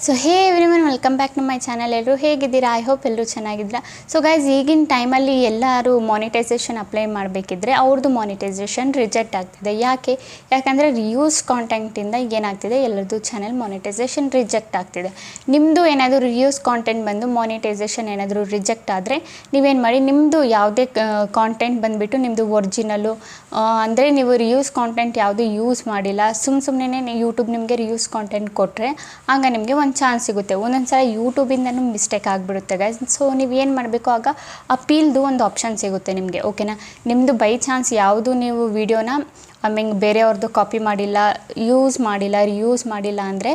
So hey everyone welcome back to my channel. ಎಲ್ಲರೂ ಹೇಗಿದ್ದೀರಾ? I hope ಎಲ್ಲರೂ ಚೆನ್ನಾಗಿದ್ದೀರಾ. ಸೊ ಗೈಸ್, ಈಗಿನ ಟೈಮಲ್ಲಿ ಎಲ್ಲರೂ ಮಾನಿಟೈಸೇಷನ್ ಅಪ್ಲೈ ಮಾಡಬೇಕಿದ್ರೆ ಅವ್ರದ್ದು ಮಾನಿಟೈಸೇಷನ್ ರಿಜೆಕ್ಟ್ ಆಗ್ತಿದೆ. ಯಾಕಂದರೆ ರಿಯೂಸ್ ಕಾಂಟೆಂಟಿಂದ ಏನಾಗ್ತಿದೆ, ಎಲ್ಲರದ್ದು ಚಾನಲ್ ಮಾನಿಟೈಸೇಷನ್ ರಿಜೆಕ್ಟ್ ಆಗ್ತಿದೆ. ನಿಮ್ಮದು ಏನಾದರೂ ರಿಯೂಸ್ ಕಾಂಟೆಂಟ್ ಬಂದು ಮಾನಿಟೈಸೇಷನ್ ಏನಾದರೂ ರಿಜೆಕ್ಟ್ ಆದರೆ ನೀವೇನು ಮಾಡಿ, ನಿಮ್ಮದು ಯಾವುದೇ ಕಾಂಟೆಂಟ್ ಬಂದುಬಿಟ್ಟು ನಿಮ್ಮದು ಒರಿಜಿನಲ್ಲು ಅಂದರೆ ನೀವು ರಿಯೂಸ್ ಕಾಂಟೆಂಟ್ ಯಾವುದು ಯೂಸ್ ಮಾಡಿಲ್ಲ, ಸುಮ್ಮನೆ ಯೂಟ್ಯೂಬ್ ನಿಮಗೆ ರಿಯೂಸ್ ಕಾಂಟೆಂಟ್ ಕೊಟ್ಟರೆ ಆಗ ನಿಮಗೆ ಒಂದು ಚಾನ್ಸ್ ಸಿಗುತ್ತೆ. ಒಂದೊಂದು ಸಲ ಯೂಟ್ಯೂಬಿಂದನೂ ಮಿಸ್ಟೇಕ್ ಆಗಿಬಿಡುತ್ತೆ ಗೈಸ್. ಸೊ ನೀವು ಏನು ಮಾಡಬೇಕು, ಆಗ ಅಪೀಲ್ದು ಒಂದು ಆಪ್ಷನ್ ಸಿಗುತ್ತೆ ನಿಮಗೆ. ಓಕೆನಾ? ನಿಮ್ಮದು ಬೈ ಚಾನ್ಸ್ ಯಾವುದು ನೀವು ವೀಡಿಯೋನ ಬೇರೆಯವ್ರದ್ದು ಕಾಪಿ ಮಾಡಿಲ್ಲ, ರಿಯೂಸ್ ಮಾಡಿಲ್ಲ ಅಂದರೆ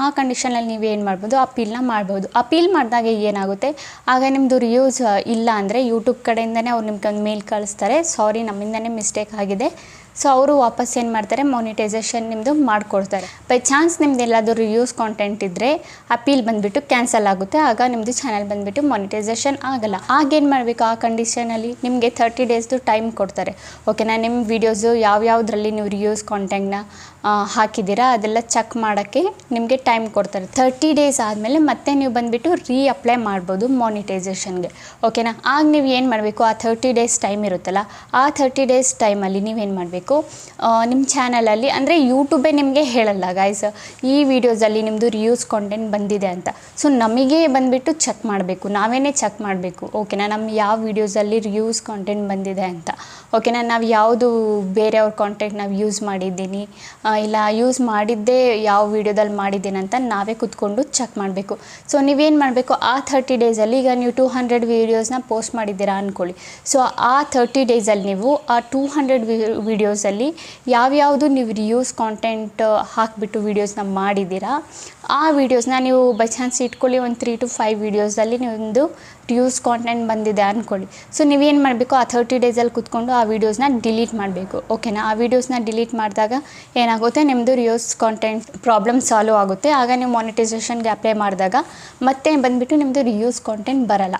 ಆ ಕಂಡೀಷನಲ್ಲಿ ನೀವು ಏನು ಮಾಡ್ಬೋದು, ಅಪೀಲ್ನ ಮಾಡ್ಬೋದು. ಅಪೀಲ್ ಮಾಡಿದಾಗ ಏನಾಗುತ್ತೆ, ಆಗ ನಿಮ್ಮದು ರಿಯೂಸ್ ಇಲ್ಲ ಅಂದರೆ ಯೂಟ್ಯೂಬ್ ಕಡೆಯಿಂದನೇ ಅವ್ರು ನಿಮ್ಗೆ ಒಂದು ಮೇಲ್ ಕಳಿಸ್ತಾರೆ, ಸಾರಿ ನಮ್ಮಿಂದನೇ ಮಿಸ್ಟೇಕ್ ಆಗಿದೆ. ಸೊ ಅವರು ವಾಪಸ್ ಏನು ಮಾಡ್ತಾರೆ, ಮಾನಿಟೈಸೇಷನ್ ನಿಮ್ಮದು ಮಾಡಿಕೊಡ್ತಾರೆ. ಬೈ ಚಾನ್ಸ್ ನಿಮ್ದು ಎಲ್ಲಾದರೂ ರಿಯೂಸ್ ಕಾಂಟೆಂಟ್ ಇದ್ದರೆ ಅಪೀಲ್ ಬಂದುಬಿಟ್ಟು ಕ್ಯಾನ್ಸಲ್ ಆಗುತ್ತೆ, ಆಗ ನಿಮ್ಮದು ಚಾನಲ್ ಬಂದುಬಿಟ್ಟು ಮಾನಿಟೈಸೇಷನ್ ಆಗಲ್ಲ. ಆಗೇನು ಮಾಡಬೇಕು, ಆ ಕಂಡೀಷನಲ್ಲಿ ನಿಮಗೆ 30 ಡೇಸ್ದು ಟೈಮ್ ಕೊಡ್ತಾರೆ. ಓಕೆನಾ? ನಿಮ್ಮ ವೀಡಿಯೋಸು ಯಾವ್ಯಾವುದ್ರಲ್ಲಿ ನೀವು ರಿಯೂಸ್ ಕಾಂಟೆಂಟ್ನ ಹಾಕಿದ್ದೀರಾ ಅದೆಲ್ಲ ಚೆಕ್ ಮಾಡೋಕ್ಕೆ ನಿಮಗೆ ಟೈಮ್ ಕೊಡ್ತಾರೆ. 30 ಡೇಸ್ ಆದಮೇಲೆ ಮತ್ತೆ ನೀವು ಬಂದುಬಿಟ್ಟು ಅಪ್ಲೈ ಮಾಡ್ಬೋದು ಮಾನಿಟೈಸೇಷನ್ಗೆ. ಓಕೆನಾ? ಆಗ ನೀವು ಏನು ಮಾಡಬೇಕು, ಆ 30 ಡೇಸ್ ಟೈಮ್ ಇರುತ್ತಲ್ಲ, ಆ 30 ಡೇಸ್ ಟೈಮಲ್ಲಿ ನೀವೇನು ಮಾಡಬೇಕು, ನಿಮ್ಮ ಚಾನಲಲ್ಲಿ ಅಂದರೆ ಯೂಟ್ಯೂಬೇ ನಿಮಗೆ ಹೇಳಲ್ಲ ಗೈಸ್, ಈ ವಿಡಿಯೋಸಲ್ಲಿ ನಿಮ್ಮದು ರಿಯೂಸ್ ಕಾಂಟೆಂಟ್ ಬಂದಿದೆ ಅಂತ. ಸೊ ನಮಗೆ ಬಂದುಬಿಟ್ಟು ಚೆಕ್ ಮಾಡಬೇಕು, ನಾವೇನೇ ಚೆಕ್ ಮಾಡಬೇಕು. ಓಕೆನಾ? ನಮ್ಮ ಯಾವ ವೀಡಿಯೋಸಲ್ಲಿ ರಿಯೂಸ್ ಕಾಂಟೆಂಟ್ ಬಂದಿದೆ ಅಂತ. ಓಕೆನಾ? ನಾವು ಯಾವುದು ಬೇರೆಯವ್ರ ಕಾಂಟೆಂಟ್ ನಾವು ಯೂಸ್ ಮಾಡಿದ್ದೀನಿ ಇಲ್ಲ ಯೂಸ್ ಮಾಡಿದ್ದೇ ಯಾವ ವೀಡಿಯೋದಲ್ಲಿ ಮಾಡಿದ್ದೀನಿ ಅಂತ ನಾವೇ ಕೂತ್ಕೊಂಡು ಚೆಕ್ ಮಾಡಬೇಕು. ಸೊ ನೀವೇನು ಮಾಡಬೇಕು, ಆ 30 ಡೇಸಲ್ಲಿ ಈಗ ನೀವು 200 ವೀಡಿಯೋಸ್ನ ಪೋಸ್ಟ್ ಮಾಡಿದ್ದೀರಾ ಅಂದ್ಕೊಳ್ಳಿ. ಸೊ ಆ 30 ಡೇಸಲ್ಲಿ ನೀವು ಆ 200 ವೀಡಿಯೋಸಲ್ಲಿ ಯಾವ್ಯಾವುದು ನೀವು ರಿಯೂಸ್ ಕಾಂಟೆಂಟ್ ಹಾಕಿಬಿಟ್ಟು ವೀಡಿಯೋಸ್ನ ಮಾಡಿದ್ದೀರಾ, ಆ ವೀಡಿಯೋಸ್ನ ನೀವು ಬೈ ಚಾನ್ಸ್ ಇಟ್ಕೊಳ್ಳಿ, ಒಂದು 3 to 5 ವೀಡಿಯೋಸಲ್ಲಿ ನೀವೊಂದು ರಿಯೂಸ್ ಕಾಂಟೆಂಟ್ ಬಂದಿದೆ ಅಂದ್ಕೊಳ್ಳಿ. ಸೊ ನೀವೇನು ಮಾಡಬೇಕು, ಆ 30 ಡೇಸಲ್ಲಿ ಕೂತ್ಕೊಂಡು ಆ ವೀಡಿಯೋಸ್ನ ಡಿಲೀಟ್ ಮಾಡಬೇಕು. ಓಕೆನಾ? ಆ ವೀಡಿಯೋಸ್ನ ಡಿಲೀಟ್ ಮಾಡಿದಾಗ ಏನಾಗುತ್ತೆ, ನಿಮ್ಮದು ರಿಯೂಸ್ ಕಾಂಟೆಂಟ್ ಪ್ರಾಬ್ಲಮ್ ಸಾಲ್ವ್ ಆಗುತ್ತೆ. ಆಗ ನೀವು ಮಾನಿಟೈಸೇಷನ್ಗೆ ಅಪ್ಲೈ ಮಾಡಿದಾಗ ಮತ್ತೆ ಬಂದುಬಿಟ್ಟು ನಿಮ್ಮದು ರಿಯೂಸ್ ಕಾಂಟೆಂಟ್ ಬರಲ್ಲ.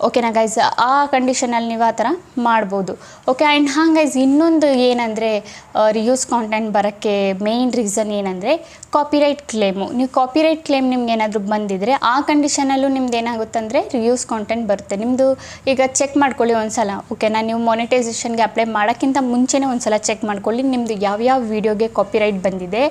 ಓಕೆನಾ ಗೈಸ್? ಆ ಕಂಡೀಷನಲ್ಲಿ ನೀವು ಆ ಥರ ಮಾಡ್ಬೋದು. ಓಕೆ. ಆ್ಯಂಡ್ ಹಾಂ ಗೈಸ್, ಇನ್ನೊಂದು ಏನಂದರೆ ರಿಯೂಸ್ ಕಾಂಟೆಂಟ್ ಬರೋಕ್ಕೆ ಮೇಯ್ನ್ ರೀಸನ್ ಏನಂದರೆ ಕಾಪಿರೈಟ್ ಕ್ಲೇಮು. ನೀವು ಕಾಪಿರೈಟ್ ಕ್ಲೇಮ್ ನಿಮ್ಗೆ ಏನಾದರೂ ಬಂದಿದ್ದರೆ ಆ ಕಂಡೀಷನಲ್ಲೂ ನಿಮ್ದು ಏನಾಗುತ್ತೆ ಅಂದರೆ ರಿಯೂಸ್ ಕಾಂಟೆಂಟ್ ಬರುತ್ತೆ. ನಿಮ್ಮದು ಈಗ ಚೆಕ್ ಮಾಡ್ಕೊಳ್ಳಿ ಒಂದು ಸಲ. ಓಕೆನಾ? ನೀವು ಮಾನಿಟೈಸೇಷನ್ಗೆ ಅಪ್ಲೈ ಮಾಡೋಕ್ಕಿಂತ ಮುಂಚೆನೇ ಒಂದು ಸಲ ಚೆಕ್ ಮಾಡ್ಕೊಳ್ಳಿ, ನಿಮ್ಮದು ಯಾವ್ಯಾವ ವೀಡಿಯೋಗೆ ಕಾಪಿರೈಟ್ ಬಂದಿದೆ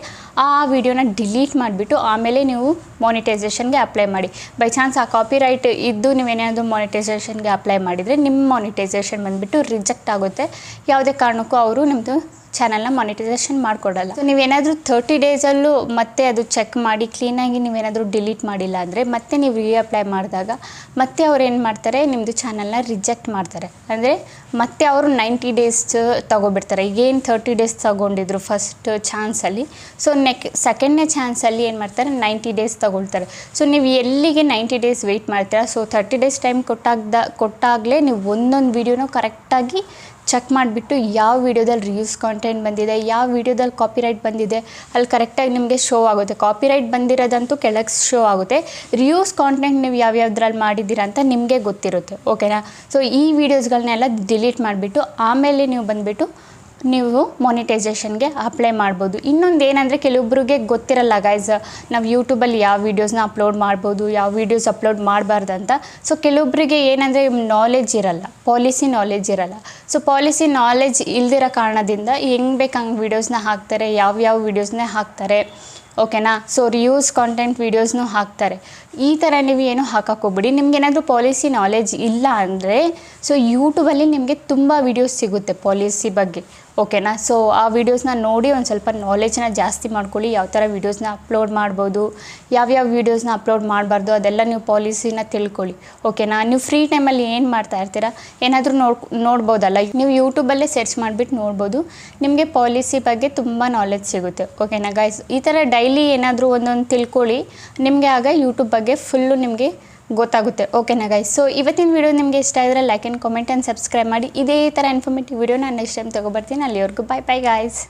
ಆ ವಿಡಿಯೋನ ಡಿಲೀಟ್ ಮಾಡಿಬಿಟ್ಟು ಆಮೇಲೆ ನೀವು ಮಾನಿಟೈಸೇಷನ್ಗೆ ಅಪ್ಲೈ ಮಾಡಿ. ಬೈ ಚಾನ್ಸ್ ಆ ಕಾಪಿರೈಟ್ ಇದ್ದು ನೀವೇನಾದರೂ ಮಾನಿಟೈಸೇಷನ್ಗೆ ಅಪ್ಲೈ ಮಾಡಿದರೆ ನಿಮ್ಮ ಮಾನಿಟೈಸೇಷನ್ ಬಂದುಬಿಟ್ಟು ರಿಜೆಕ್ಟ್ ಆಗುತ್ತೆ. ಯಾವುದೇ ಕಾರಣಕ್ಕೂ ಅವರು ನಿಮ್ಮದು ಚಾನಲ್ನ ಮಾನಿಟೈಸೇಷನ್ ಮಾಡಿಕೊಡಲ್ಲ. ಸೊ ನೀವೇನಾದರೂ 30 ಡೇಸಲ್ಲೂ ಮತ್ತೆ ಅದು ಚೆಕ್ ಮಾಡಿ ಕ್ಲೀನಾಗಿ ನೀವೇನಾದರೂ ಡಿಲೀಟ್ ಮಾಡಿಲ್ಲ ಅಂದರೆ ಮತ್ತೆ ನೀವು ಅಪ್ಲೈ ಮಾಡಿದಾಗ ಮತ್ತೆ ಅವ್ರು ಏನು ಮಾಡ್ತಾರೆ, ನಿಮ್ಮದು ಚಾನಲ್ನ ರಿಜೆಕ್ಟ್ ಮಾಡ್ತಾರೆ. ಅಂದರೆ ಮತ್ತೆ ಅವರು 90 ಡೇಸ್ ತೊಗೊಬಿಡ್ತಾರೆ. ಈಗೇನು 30 ಡೇಸ್ ತೊಗೊಂಡಿದ್ರು ಫಸ್ಟ್ ಚಾನ್ಸಲ್ಲಿ, ಸೊ ಸೆಕೆಂಡ್ನೇ ಚಾನ್ಸಲ್ಲಿ ಏನು ಮಾಡ್ತಾರೆ, 90 ಡೇಸ್ ತೊಗೊಳ್ತಾರೆ. ಸೊ ನೀವು ಎಲ್ಲಿಗೆ 90 ಡೇಸ್ ವೆಯ್ಟ್ ಮಾಡ್ತೀರಾ, ಸೊ 30 ಡೇಸ್ ಟೈಮ್ ಕೊಟ್ಟಾಗಲೇ ನೀವು ಒಂದೊಂದು ವೀಡಿಯೋನೂ ಕರೆಕ್ಟಾಗಿ ಚೆಕ್ ಮಾಡಿಬಿಟ್ಟು ಯಾವ ವೀಡಿಯೋದಲ್ಲಿ ರಿಯೂಸ್ ಕಾಂಟೆಂಟ್ ಬಂದಿದೆ, ಯಾವ ವೀಡಿಯೋದಲ್ಲಿ ಕಾಪಿರೈಟ್ ಬಂದಿದೆ ಅಲ್ಲಿ ಕರೆಕ್ಟಾಗಿ ನಿಮಗೆ ಶೋ ಆಗುತ್ತೆ. ಕಾಪಿರೈಟ್ ಬಂದಿರೋದಂತೂ ಕೆಳಗೆ ಶೋ ಆಗುತ್ತೆ. ರಿಯೂಸ್ ಕಾಂಟೆಂಟ್ ನೀವು ಯಾವ್ಯಾವ್ದ್ರಲ್ಲಿ ಮಾಡಿದ್ದೀರಾ ಅಂತ ನಿಮಗೆ ಗೊತ್ತಿರುತ್ತೆ. ಓಕೆನಾ? ಸೊ ಈ ವೀಡಿಯೋಸ್ಗಳನ್ನೆಲ್ಲ ಡಿಲೀಟ್ ಮಾಡಿಬಿಟ್ಟು ಆಮೇಲೆ ನೀವು ಬಂದುಬಿಟ್ಟು ನೀವು ಮಾನಿಟೈಸೇಷನ್ಗೆ ಅಪ್ಲೈ ಮಾಡ್ಬೋದು. ಇನ್ನೊಂದು ಏನಂದರೆ ಕೆಲವೊಬ್ಬರಿಗೆ ಗೊತ್ತಿರಲ್ಲ ಗೈಸ್, ನಾವು ಯೂಟ್ಯೂಬಲ್ಲಿ ಯಾವ ವೀಡಿಯೋಸ್ನ ಅಪ್ಲೋಡ್ ಮಾಡ್ಬೋದು, ಯಾವ ವೀಡಿಯೋಸ್ ಅಪ್ಲೋಡ್ ಮಾಡಬಾರ್ದು ಅಂತ. ಸೊ ಕೆಲವೊಬ್ಬರಿಗೆ ಏನಂದರೆ ನಾಲೆಜ್ ಇರಲ್ಲ, ಪಾಲಿಸಿ ನಾಲೆಜ್ ಇರಲ್ಲ. ಸೊ ಪಾಲಿಸಿ ನಾಲೆಜ್ ಇಲ್ದಿರೋ ಕಾರಣದಿಂದ ಹೆಂಗೆ ಬೇಕು ಹಂಗೆ ವೀಡಿಯೋಸ್ನ ಹಾಕ್ತಾರೆ, ಯಾವ್ಯಾವ ವೀಡಿಯೋಸ್ನೇ ಹಾಕ್ತಾರೆ. ಓಕೆನಾ? ಸೊ ರಿಯೂಸ್ ಕಾಂಟೆಂಟ್ ವೀಡಿಯೋಸ್ನೂ ಹಾಕ್ತಾರೆ. ಈ ಥರ ನೀವು ಏನು ಹಾಕೋಕ್ಕೋಗ್ಬಿಡಿ. ನಿಮ್ಗೇನಾದರೂ ಪಾಲಿಸಿ ನಾಲೆಜ್ ಇಲ್ಲ ಅಂದರೆ ಸೊ ಯೂಟ್ಯೂಬಲ್ಲಿ ನಿಮಗೆ ತುಂಬ ವೀಡಿಯೋಸ್ ಸಿಗುತ್ತೆ ಪಾಲಿಸಿ ಬಗ್ಗೆ. ಓಕೆನಾ? ಸೊ ಆ ವೀಡಿಯೋಸ್ನ ನೋಡಿ ಒಂದು ಸ್ವಲ್ಪ ನಾಲೆಜ್ನ ಜಾಸ್ತಿ ಮಾಡ್ಕೊಳ್ಳಿ. ಯಾವ ಥರ ವೀಡಿಯೋಸ್ನ ಅಪ್ಲೋಡ್ ಮಾಡ್ಬೋದು, ಯಾವ್ಯಾವ ವೀಡಿಯೋಸ್ನ ಅಪ್ಲೋಡ್ ಮಾಡಬಾರ್ದು ಅದೆಲ್ಲ ನೀವು ಪಾಲಿಸಿನ ತಿಳ್ಕೊಳ್ಳಿ. ಓಕೆನಾ? ನೀವು ಫ್ರೀ ಟೈಮಲ್ಲಿ ಏನು ಮಾಡ್ತಾ ಇರ್ತೀರಾ, ಏನಾದರೂ ನೋಡ್ಬೋದಲ್ಲ, ನೀವು ಯೂಟ್ಯೂಬಲ್ಲೇ ಸರ್ಚ್ ಮಾಡಿಬಿಟ್ಟು ನೋಡ್ಬೋದು. ನಿಮಗೆ ಪಾಲಿಸಿ ಬಗ್ಗೆ ತುಂಬ ನಾಲೆಜ್ ಸಿಗುತ್ತೆ. ಓಕೆನಾ ಗೈಸ್? ಈ ಥರ ಡೈಲಿ ಏನಾದರೂ ಒಂದೊಂದು ತಿಳ್ಕೊಳ್ಳಿ, ನಿಮಗೆ ಆಗ ಯೂಟ್ಯೂಬ್ ಬಗ್ಗೆ ಫುಲ್ಲು ನಿಮಗೆ ಗೊತ್ತಾಗುತ್ತೆ. ಓಕೆನಾ ಗೈಸ್? ಸೊ ಇವತ್ತಿನ ವೀಡಿಯೋ ನಿಮಗೆ ಇಷ್ಟ ಆಗಿದ್ರೆ like and comment and subscribe ಮಾಡಿ. ಇದೇ ಥರ ಇನ್ಫಾರ್ಮೇಟಿವ್ ವೀಡಿಯೋ ನಾನು ನೆಕ್ಸ್ಟ್ ಟೈಮ್ ತೊಗೊಬರ್ತೀನಿ. ಅಲ್ಲಿವರೆಗೂ ಬೈ ಬೈ ಗೈಸ್.